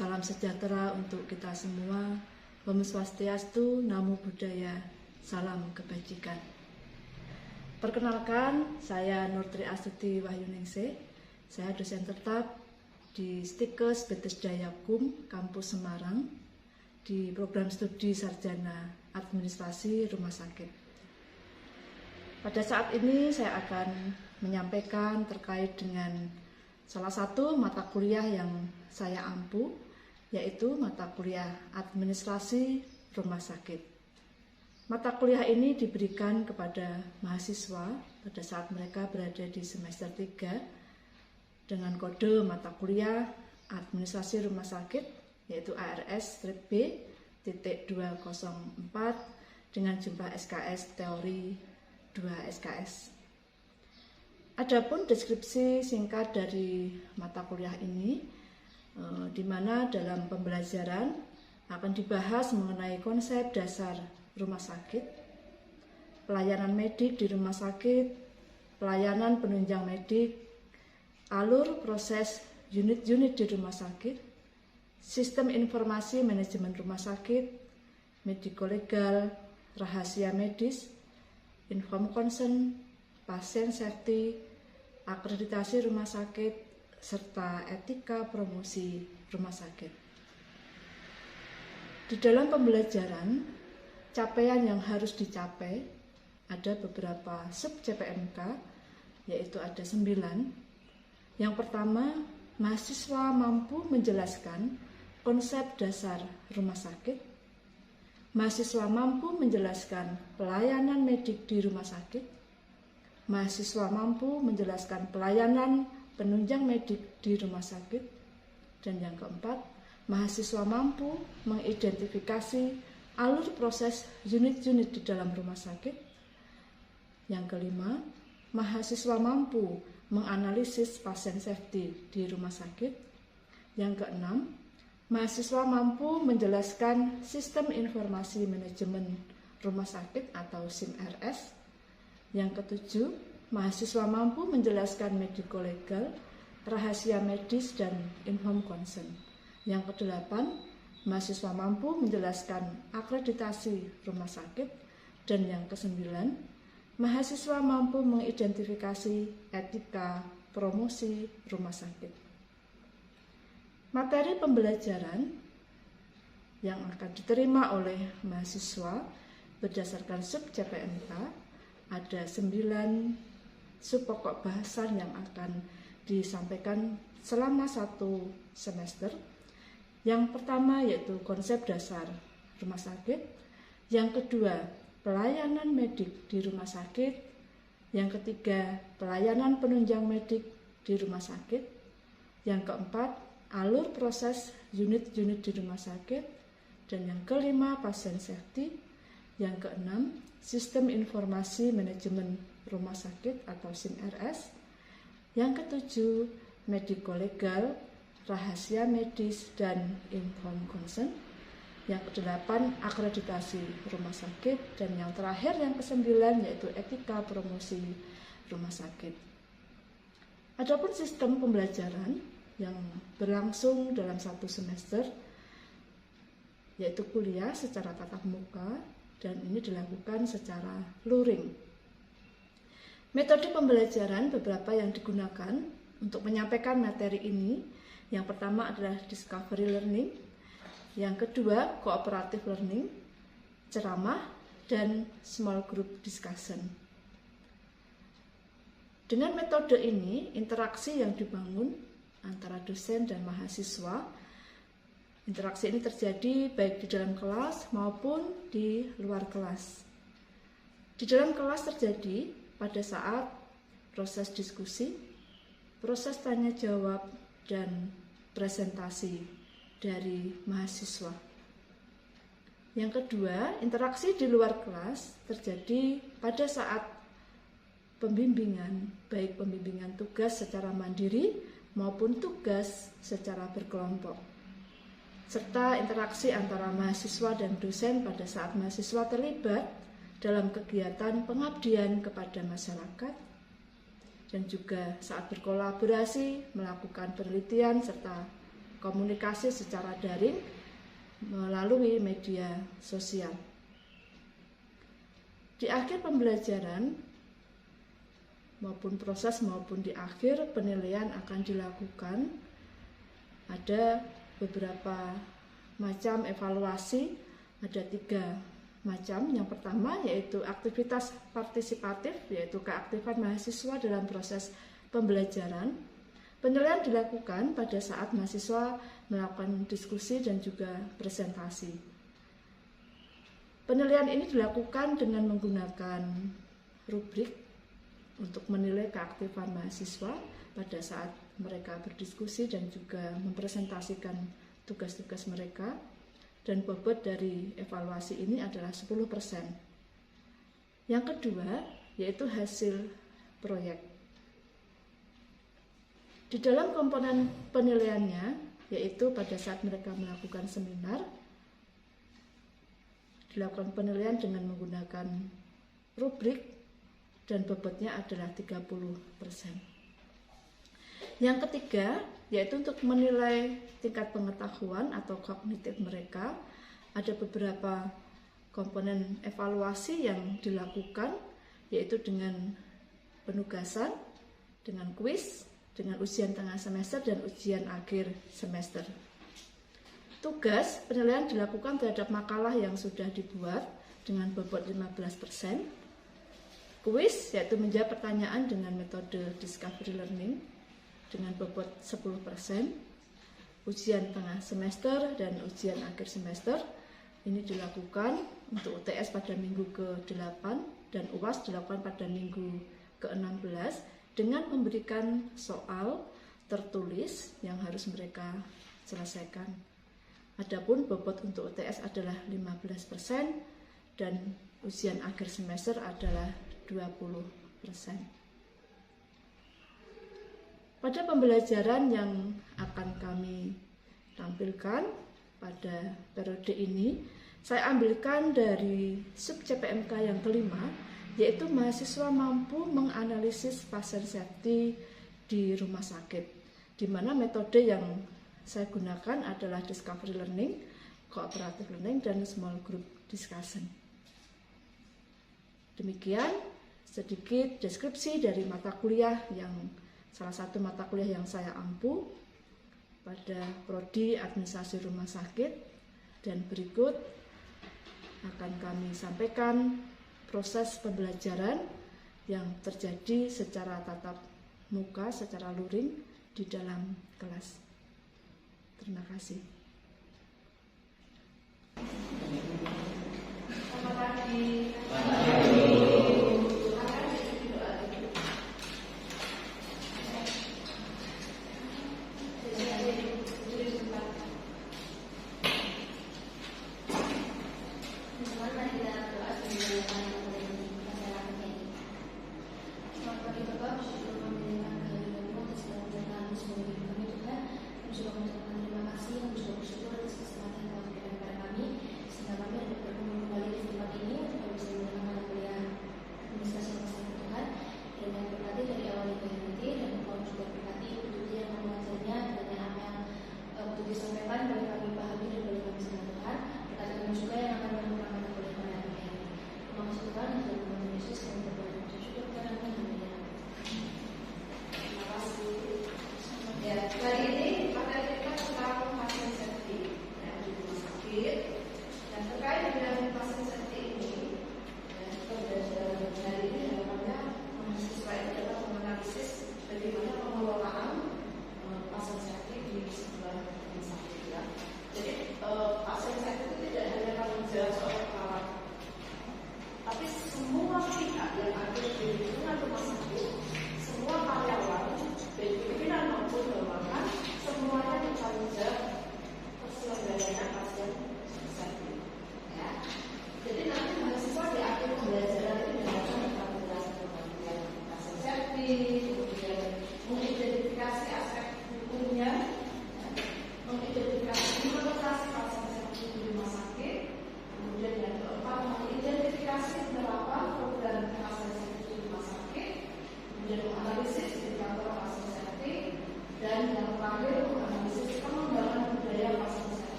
Salam sejahtera untuk kita semua. Om Swastiastu, Namo Buddhaya, salam kebajikan. Perkenalkan, saya Nurtri Astuti Wahyuningsih. Saya dosen tetap di Stikes Bethesda Yakum, Kampus Semarang, di program studi Sarjana Administrasi Rumah Sakit. Pada saat ini saya akan menyampaikan terkait dengan salah satu mata kuliah yang saya ampu, yaitu mata kuliah Administrasi Rumah Sakit. Mata kuliah ini diberikan kepada mahasiswa pada saat mereka berada di semester 3 dengan kode mata kuliah Administrasi Rumah Sakit, yaitu ARS-B.204 dengan jumlah SKS teori 2 SKS. Adapun deskripsi singkat dari mata kuliah ini, di mana dalam pembelajaran akan dibahas mengenai konsep dasar rumah sakit, pelayanan medik di rumah sakit, pelayanan penunjang medik, alur proses unit-unit di rumah sakit, sistem informasi manajemen rumah sakit, medico-legal, rahasia medis, informed consent, pasien safety, akreditasi rumah sakit, serta etika promosi rumah sakit. Di dalam pembelajaran, capaian yang harus dicapai ada beberapa sub-CPMK, yaitu ada 9. Yang pertama, mahasiswa mampu menjelaskan konsep dasar rumah sakit. Mahasiswa mampu menjelaskan pelayanan medik di rumah sakit. Mahasiswa mampu menjelaskan pelayanan penunjang medik di rumah sakit. Dan yang keempat, mahasiswa mampu mengidentifikasi alur proses unit-unit di dalam rumah sakit. Yang kelima, mahasiswa mampu menganalisis pasien safety di rumah sakit. Yang keenam, mahasiswa mampu menjelaskan sistem informasi manajemen rumah sakit atau SIM-RS. Yang ketujuh, mahasiswa mampu menjelaskan medico-legal, rahasia medis, dan informed consent. Yang kedelapan, mahasiswa mampu menjelaskan akreditasi rumah sakit. Dan yang kesembilan, mahasiswa mampu mengidentifikasi etika promosi rumah sakit. Materi pembelajaran yang akan diterima oleh mahasiswa berdasarkan sub-CPMK ada 9 sub pokok bahasan yang akan disampaikan selama 1 semester. Yang pertama yaitu konsep dasar rumah sakit. Yang kedua, pelayanan medik di rumah sakit. Yang ketiga, pelayanan penunjang medik di rumah sakit. Yang keempat, alur proses unit-unit di rumah sakit. Dan yang kelima, pasien safety. Yang keenam, sistem informasi manajemen rumah sakit atau SIM-RS. Yang ketujuh, medico-legal, rahasia medis, dan informed consent. Yang kedelapan, akreditasi rumah sakit. Dan yang terakhir, yang kesembilan, yaitu etika promosi rumah sakit. Adapun sistem pembelajaran yang berlangsung dalam 1 semester, yaitu kuliah secara tatap muka, dan ini dilakukan secara luring. Metode pembelajaran beberapa yang digunakan untuk menyampaikan materi ini. Yang pertama adalah discovery learning, yang kedua cooperative learning, ceramah, dan small group discussion. Dengan metode ini, interaksi yang dibangun antara dosen dan mahasiswa, interaksi ini terjadi baik di dalam kelas maupun di luar kelas. Di dalam kelas terjadi pada saat proses diskusi, proses tanya jawab, dan presentasi dari mahasiswa. Yang kedua, interaksi di luar kelas terjadi pada saat pembimbingan, baik pembimbingan tugas secara mandiri maupun tugas secara berkelompok, serta interaksi antara mahasiswa dan dosen pada saat mahasiswa terlibat dalam kegiatan pengabdian kepada masyarakat, dan juga saat berkolaborasi melakukan penelitian serta komunikasi secara daring melalui media sosial. Di akhir pembelajaran maupun proses maupun di akhir penilaian akan dilakukan. Ada beberapa macam evaluasi, ada 3 macam. Yang pertama yaitu aktivitas partisipatif, yaitu keaktifan mahasiswa dalam proses pembelajaran. Penilaian dilakukan pada saat mahasiswa melakukan diskusi dan juga presentasi. Penilaian ini dilakukan dengan menggunakan rubrik untuk menilai keaktifan mahasiswa pada saat mereka berdiskusi dan juga mempresentasikan tugas-tugas mereka. Dan bobot dari evaluasi ini adalah 10%. Yang kedua yaitu hasil proyek. Di dalam komponen penilaiannya, yaitu pada saat mereka melakukan seminar, dilakukan penilaian dengan menggunakan rubrik dan bobotnya adalah 30%. Yang ketiga yaitu untuk menilai tingkat pengetahuan atau kognitif mereka. Ada beberapa komponen evaluasi yang dilakukan, yaitu dengan penugasan, dengan kuis, dengan ujian tengah semester dan ujian akhir semester. Tugas penilaian dilakukan terhadap makalah yang sudah dibuat dengan bobot 15%. Kuis yaitu menjawab pertanyaan dengan metode discovery learning dengan bobot 10%, ujian tengah semester dan ujian akhir semester ini dilakukan untuk UTS pada minggu ke-8 dan UAS dilakukan pada minggu ke-16 dengan memberikan soal tertulis yang harus mereka selesaikan. Adapun bobot untuk UTS adalah 15% dan ujian akhir semester adalah 20%. Pada pembelajaran yang akan kami tampilkan pada periode ini, saya ambilkan dari sub CPMK yang kelima, yaitu mahasiswa mampu menganalisis pasien safety di rumah sakit, di mana metode yang saya gunakan adalah discovery learning, cooperative learning, dan small group discussion. Demikian sedikit deskripsi dari mata kuliah yang salah satu mata kuliah yang saya ampu pada prodi administrasi rumah sakit, dan berikut akan kami sampaikan proses pembelajaran yang terjadi secara tatap muka, secara luring di dalam kelas. Terima kasih. Selamat pagi. Terima kasih.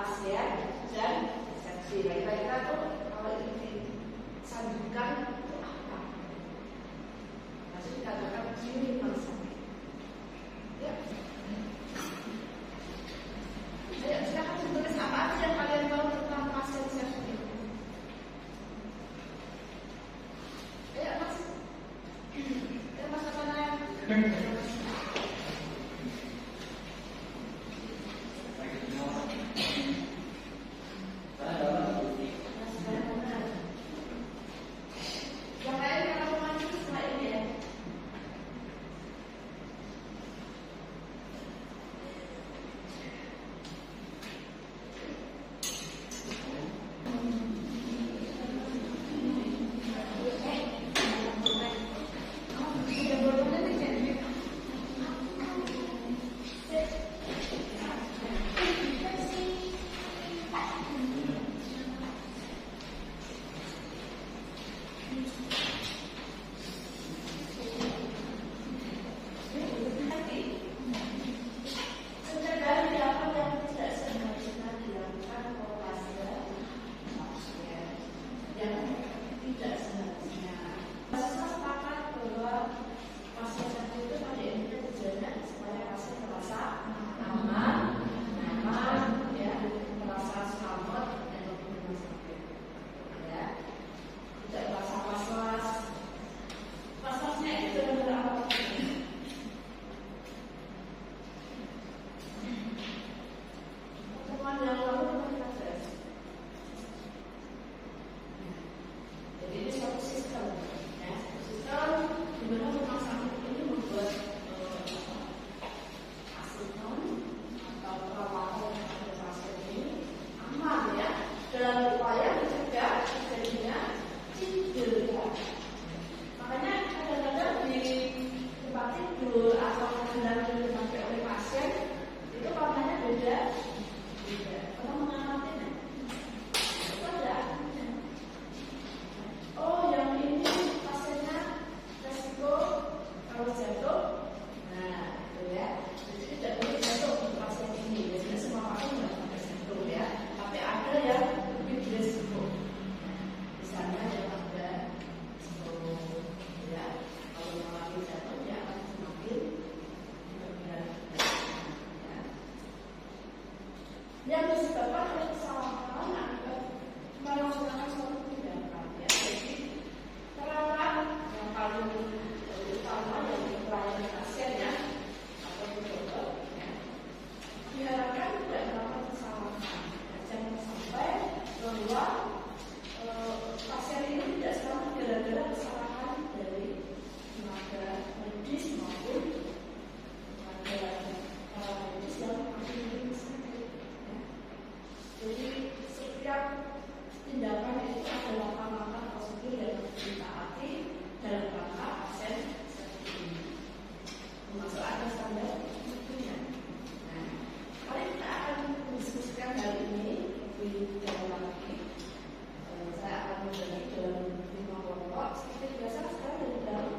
pasien dan resepsi. Kira-kira tuh kalau ini disandingkan itu apa? Masih dikatakan clinical setting. Ya. Ayo silakan tulis apa aja yang kalian tahu tentang pasien resepsi. Ayo Mas. Ayo Mas apa namanya? Yang disebabkan oleh kesalahan akibat melaksanakan suatu tindakan, ya. Jadi perawat yang paling utama yang melayani pasien, ya, atau dokter, ya, diharapkan tidak melakukan kesalahan. Jangan sampai bahwa pasien ini tidak selalu gara-gara kesalahan dari tenaga medis maupun tenaga medis yang akhirnya sakit. Jadi setiap tindakan itu ada langkah-langkah prosedur yang harus ditaati dalam rangka pasien seperti ini. Termasuk ada standar tentunya. Nah, mari kita akan mendiskusikan hal ini lebih dalam lagi. Saya akan membagi dalam 5 kelompok. Seperti biasa sekarang dari dalam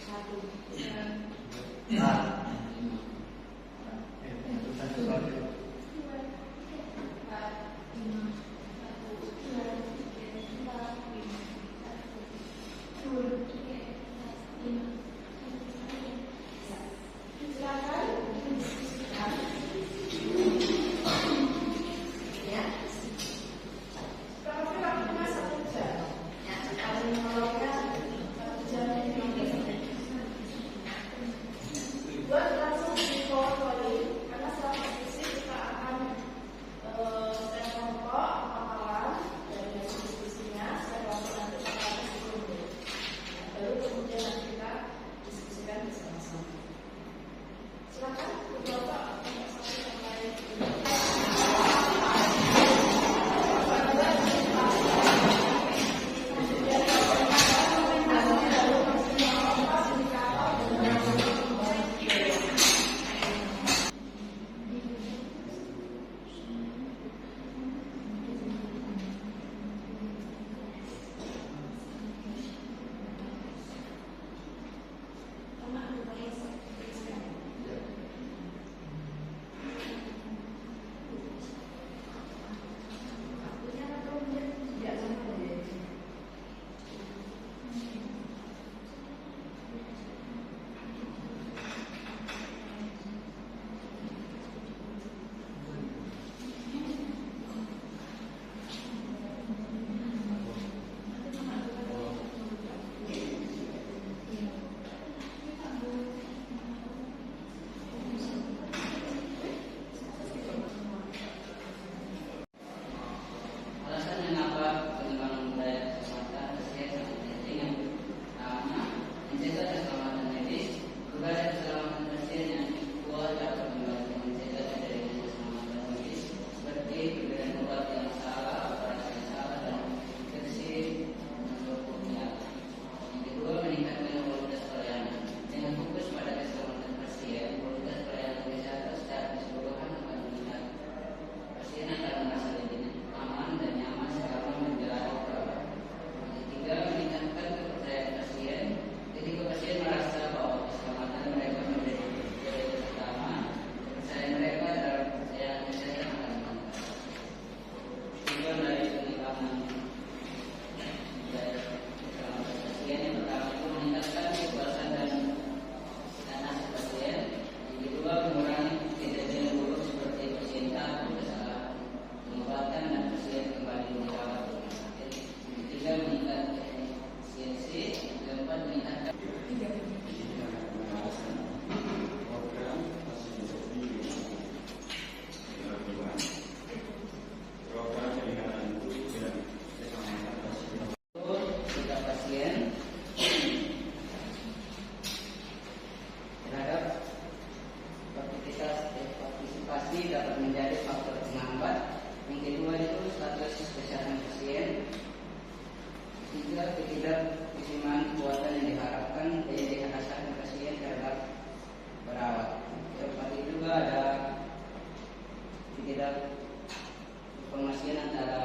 sampai 5. 1. juga ada informasian antara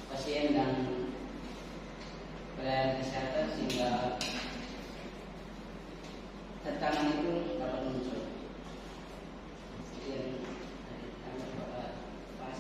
pasien dan pelayanan kesehatan sehingga tekanan itu dapat muncul. Kemudian kami kepada Pak.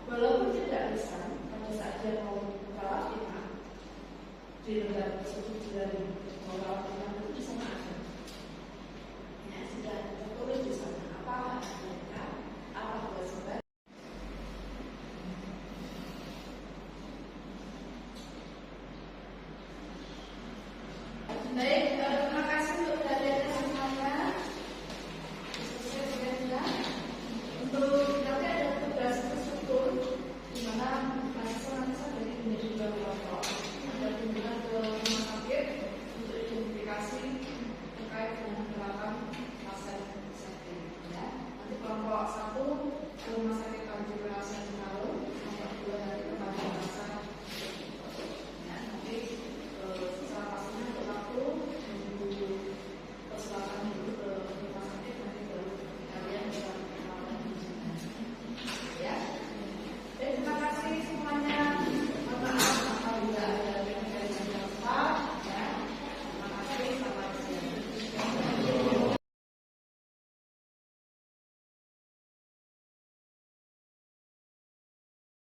Walaupun tidak lisan, pada saat dia mau merawat kita di lembaga tersebut dari merawat kita itu di sana ada, ya sudah tertulis di sana apa mereka, apa tugas. Baik, terima kasih untuk perhatian semuanya. Untuk nanti ada tugas terstruktur di mana mahasiswa nanti dari menjadi dua kelompok. Ada kunjungan ke rumah sakit untuk identifikasi terkait dengan penerapan pasien setting. Ya, nanti kelompok satu ke rumah sakit